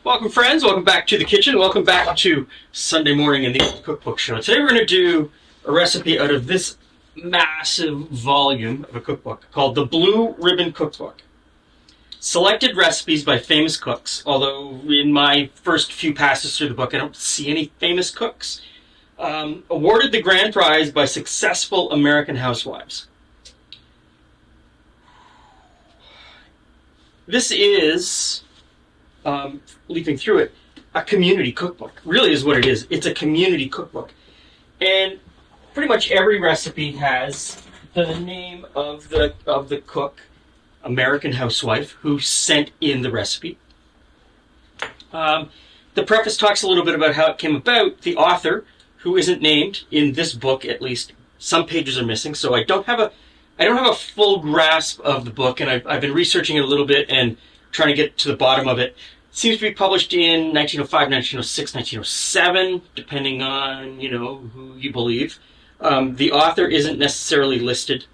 Welcome friends, welcome back to the kitchen, welcome back to Sunday morning in the Old Cookbook Show. Today we're going to do a recipe out of this massive volume of a cookbook called the Blue Ribbon Cookbook. Selected recipes by famous cooks, although in my first few passes through the book I don't see any famous cooks. Awarded the grand prize by successful American housewives. This is, leafing through it, a community cookbook. Really is what it is. It's a community cookbook. And pretty much every recipe has the name of the cook, American housewife, who sent in the recipe. The preface talks a little bit about how it came about. The author, who isn't named in this book, at least, some pages are missing, so I don't have a full grasp of the book, and I've been researching it a little bit and trying to get to the bottom of it. It seems to be published in 1905, 1906, 1907, depending on, who you believe. The author isn't necessarily listed.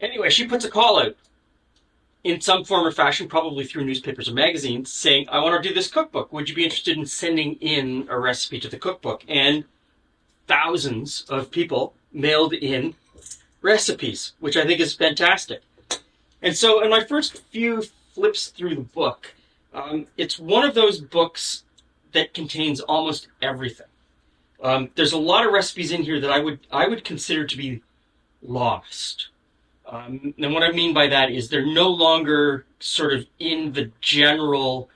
Anyway, she puts a call out in some form or fashion, probably through newspapers or magazines, saying, I want to do this cookbook. Would you be interested in sending in a recipe to the cookbook? And thousands of people mailed in recipes, which I think is fantastic. And so in my first few flips through the book, it's one of those books that contains almost everything. There's a lot of recipes in here that I would consider to be lost. And what I mean by that is they're no longer sort of in the general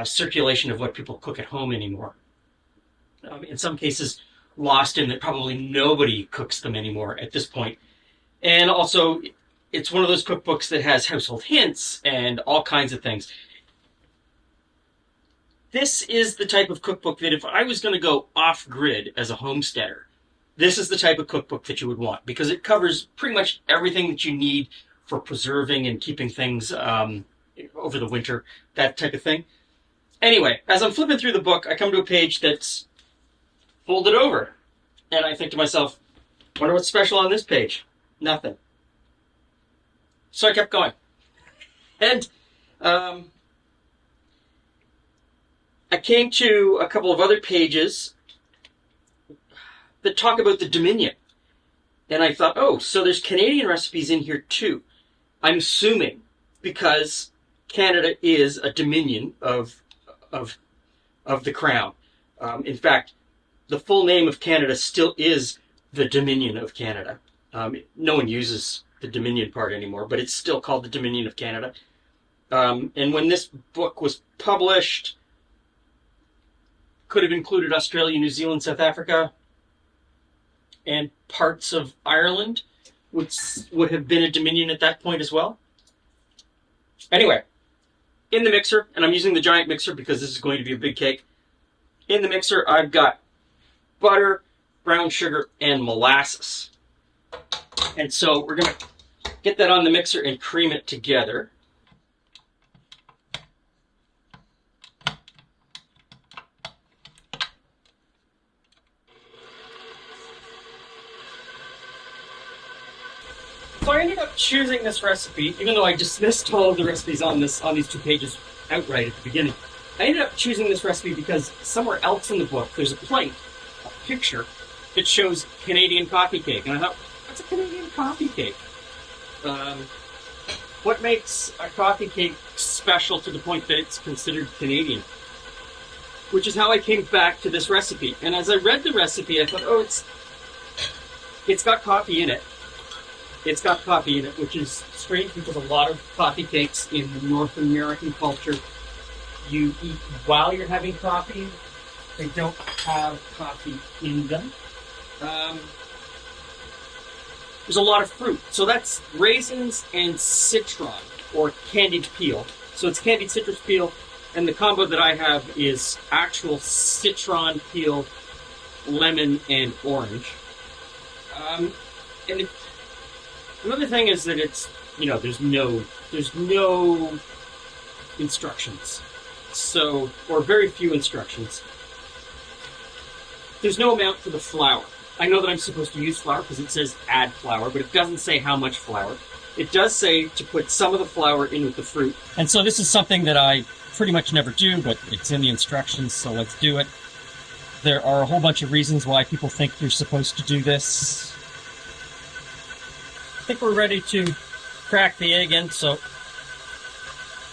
circulation of what people cook at home anymore. In some cases, lost in that probably nobody cooks them anymore at this point. And also, it's one of those cookbooks that has household hints and all kinds of things. This is the type of cookbook that if I was going to go off-grid as a homesteader, this is the type of cookbook that you would want, because it covers pretty much everything that you need for preserving and keeping things over the winter, that type of thing. Anyway, as I'm flipping through the book, I come to a page that's folded over. And I think to myself, wonder what's special on this page? Nothing. So I kept going. And I came to a couple of other pages that talk about the Dominion. And I thought, oh, so there's Canadian recipes in here too. I'm assuming because Canada is a Dominion of the Crown. In fact, the full name of Canada still is the Dominion of Canada. No one uses the Dominion part anymore, but it's still called the Dominion of Canada. And when this book was published, could have included Australia, New Zealand, South Africa, and parts of Ireland, which would have been a Dominion at that point as well. Anyway, in the mixer, and I'm using the giant mixer because this is going to be a big cake. In the mixer, I've got butter, brown sugar, and molasses. And so we're going to get that on the mixer and cream it together. So I ended up choosing this recipe, even though I dismissed all of the recipes on these two pages outright at the beginning. I ended up choosing this recipe because somewhere else in the book there's a plate, a picture, that shows Canadian coffee cake. And I thought, what's a Canadian coffee cake? What makes a coffee cake special to the point that it's considered Canadian? Which is how I came back to this recipe. And as I read the recipe, I thought, oh, it's got coffee in it. It's got coffee in it, which is strange because a lot of coffee cakes in North American culture, you eat while you're having coffee. They don't have coffee in them. There's a lot of fruit. So that's raisins and cit-ron, or candied peel. So it's candied citrus peel, and the combo that I have is actual cit-ron peel, lemon, and orange. Another thing is that it's, there's no instructions. So, or very few instructions. There's no amount for the flour. I know that I'm supposed to use flour because it says add flour, but it doesn't say how much flour. It does say to put some of the flour in with the fruit. And so this is something that I pretty much never do, but it's in the instructions, so let's do it. There are a whole bunch of reasons why people think you're supposed to do this. I think we're ready to crack the egg in, so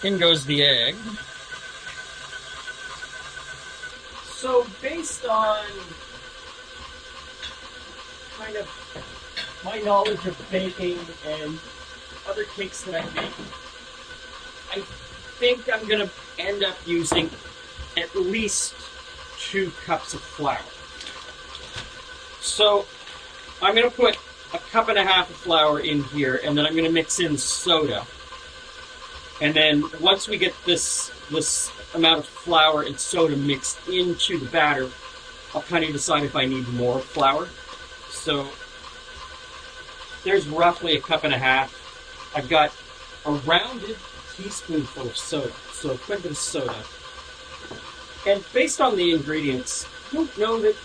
in goes the egg. So based on kind of my knowledge of baking and other cakes that I make, I think I'm going to end up using at least 2 cups of flour. So I'm going to put a cup and a half of flour in here, and then I'm going to mix in soda. And then once we get this amount of flour and soda mixed into the batter, I'll kind of decide if I need more flour. So there's roughly a cup and a half. I've got a rounded teaspoonful of soda, so quite a bit of soda. And based on the ingredients, I don't know that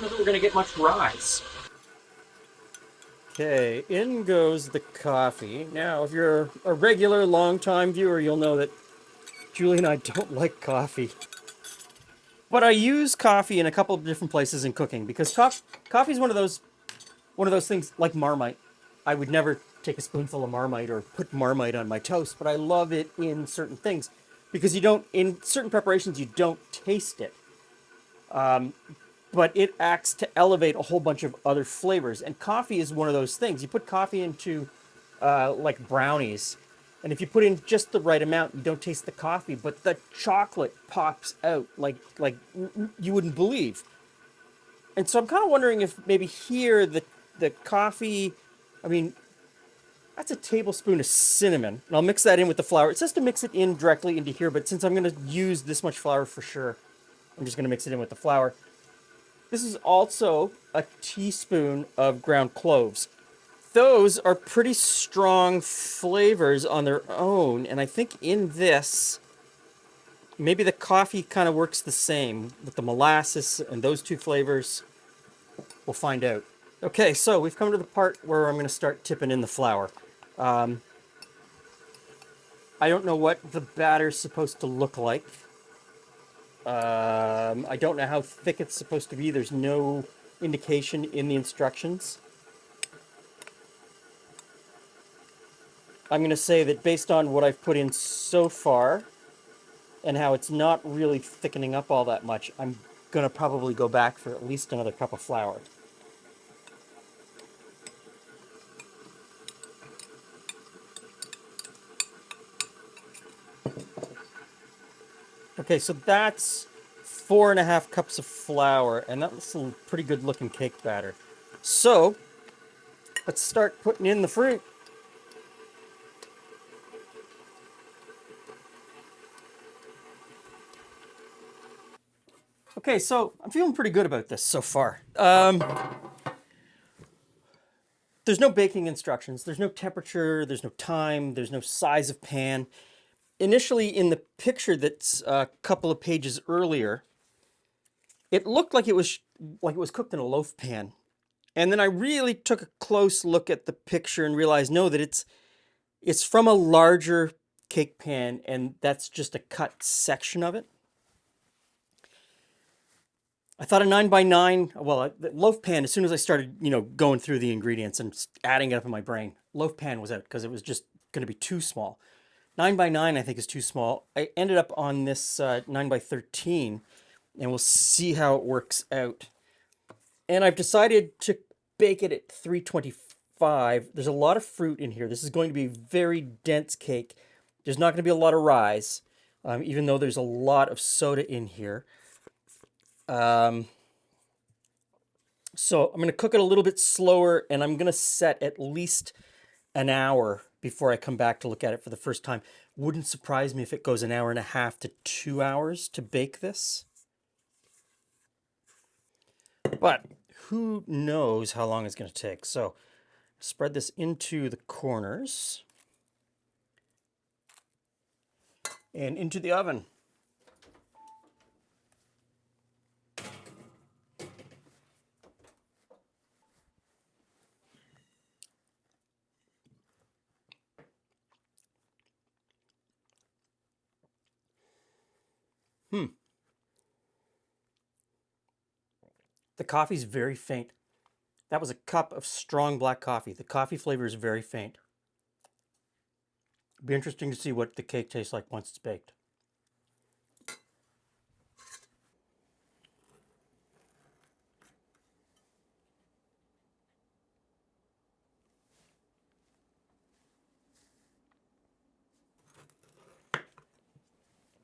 we're going to get much rise. Okay, in goes the coffee. Now, if you're a regular, long-time viewer, you'll know that Julie and I don't like coffee. But I use coffee in a couple of different places in cooking because coffee is one of those things like Marmite. I would never take a spoonful of Marmite or put Marmite on my toast, but I love it in certain things because in certain preparations, you don't taste it. But it acts to elevate a whole bunch of other flavors. And coffee is one of those things. You put coffee into like brownies, and if you put in just the right amount, you don't taste the coffee, but the chocolate pops out like you wouldn't believe. And so I'm kind of wondering if maybe here the coffee, I mean, that's a tablespoon of cinnamon. And I'll mix that in with the flour. It says to mix it in directly into here, but since I'm going to use this much flour for sure, I'm just going to mix it in with the flour. This is also a teaspoon of ground cloves. Those are pretty strong flavors on their own, and I think in this, maybe the coffee kind of works the same with the molasses and those 2 flavors. We'll find out. Okay, so we've come to the part where I'm going to start tipping in the flour. I don't know what the batter's supposed to look like. I don't know how thick it's supposed to be. There's no indication in the instructions. I'm going to say that based on what I've put in so far and how it's not really thickening up all that much, I'm going to probably go back for at least another cup of flour. Okay, so that's 4.5 cups of flour, and that's a pretty good looking cake batter. So let's start putting in the fruit. Okay, so I'm feeling pretty good about this so far. There's no baking instructions, there's no temperature, there's no time, there's no size of pan. Initially, in the picture that's a couple of pages earlier, it looked like it was cooked in a loaf pan. And then I really took a close look at the picture and realized, no, that it's from a larger cake pan, and that's just a cut section of it. I thought a 9x9, well, the loaf pan, as soon as I started, going through the ingredients and adding it up in my brain, loaf pan was out because it was just going to be too small. 9x9, I think, is too small. I ended up on this 9x13, and we'll see how it works out. And I've decided to bake it at 325. There's a lot of fruit in here. This is going to be a very dense cake. There's not going to be a lot of rise, even though there's a lot of soda in here. So I'm going to cook it a little bit slower, and I'm going to set at least an hour before I come back to look at it for the first time. Wouldn't surprise me if it goes 1.5 to 2 hours to bake this. But who knows how long it's going to take. So spread this into the corners and into the oven. The coffee's very faint. That was a cup of strong black coffee. The coffee flavor is very faint. It'll be interesting to see what the cake tastes like once it's baked.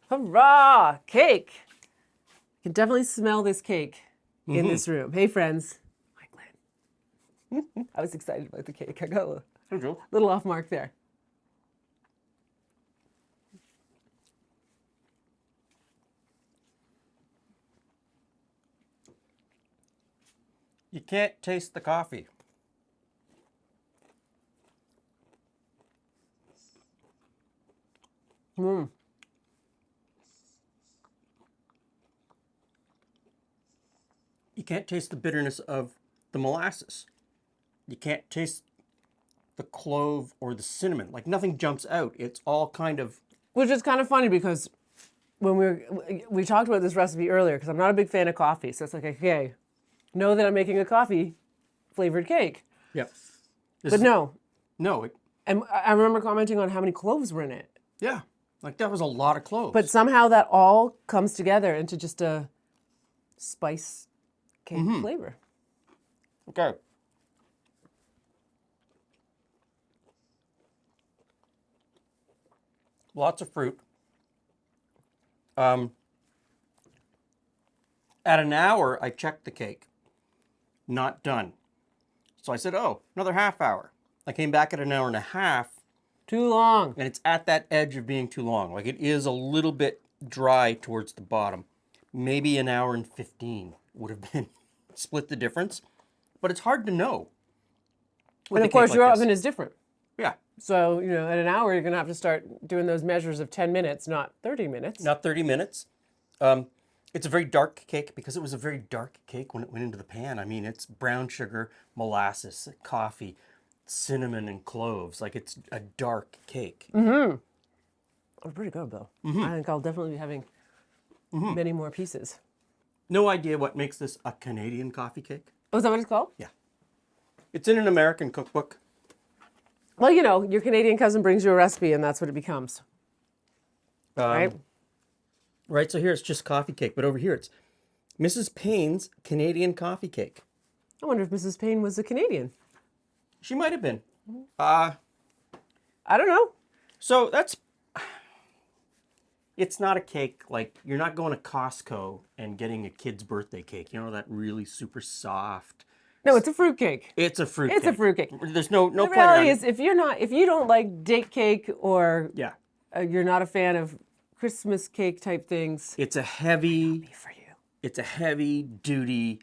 Hurrah! Cake! You can definitely smell this cake in this room. Hey, friends. Hi, Glen. I was excited about the cake. I got a little off mark there. You can't taste the coffee. Mm. You can't taste the bitterness of the molasses. You can't taste the clove or the cinnamon. Like nothing jumps out. It's all kind of... Which is kind of funny because when we talked about this recipe earlier, because I'm not a big fan of coffee, so it's like, okay, know that I'm making a coffee flavored cake. Yep. But no. No. And I remember commenting on how many cloves were in it. Yeah. Like that was a lot of cloves. But somehow that all comes together into just a spice cake flavor. Okay. Lots of fruit. At an hour, I checked the cake. Not done. So I said, oh, another half hour. I came back at an hour and a half. Too long. And it's at that edge of being too long. Like it is a little bit dry towards the bottom. Maybe an hour and 15 would have been split the difference. But it's hard to know. And of course, your oven is different. Yeah. So, you know, at an hour, you're going to have to start doing those measures of 10 minutes, not 30 minutes. Not 30 minutes. It's a very dark cake because it was a very dark cake when it went into the pan. I mean, it's brown sugar, molasses, coffee, cinnamon, and cloves. Like, it's a dark cake. Mm-hmm. Oh, pretty good, though. I think I'll definitely be having many more pieces. No idea what makes this a Canadian coffee cake. Oh, is that what it's called? Yeah. It's in an American cookbook. Well, you know, your Canadian cousin brings you a recipe, and that's what it becomes. Right? Right, so here it's just coffee cake, but over here it's Mrs. Payne's Canadian coffee cake. I wonder if Mrs. Payne was a Canadian. She might have been. I don't know. So that's... It's not a cake, like, you're not going to Costco and getting a kid's birthday cake. You know, that really super soft... No, it's a fruit cake. It's a fruit cake. It's a fruit cake. There's no The point reality around is, if you don't like date cake or Yeah. You're not a fan of Christmas cake type things, It's a heavy... be for you. It's a heavy duty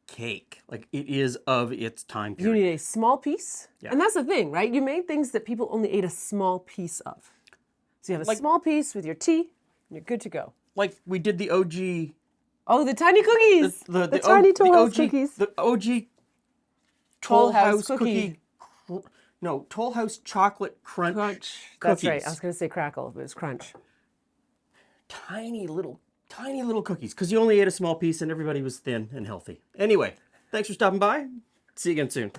cake. Like it is of its time You period. need a small piece. Yeah. And that's the thing, right? You made things that people only ate a small piece of. So you have a small piece with your tea, and you're good to go. Like we did the OG... Oh, the tiny cookies! The tiny Toll House cookies. The OG Toll House cookie. No, Toll House chocolate crunch Crunch. cookies. That's right. I was going to say crackle, but it's crunch. Tiny little cookies. Because you only ate a small piece and everybody was thin and healthy. Anyway, thanks for stopping by. See you again soon.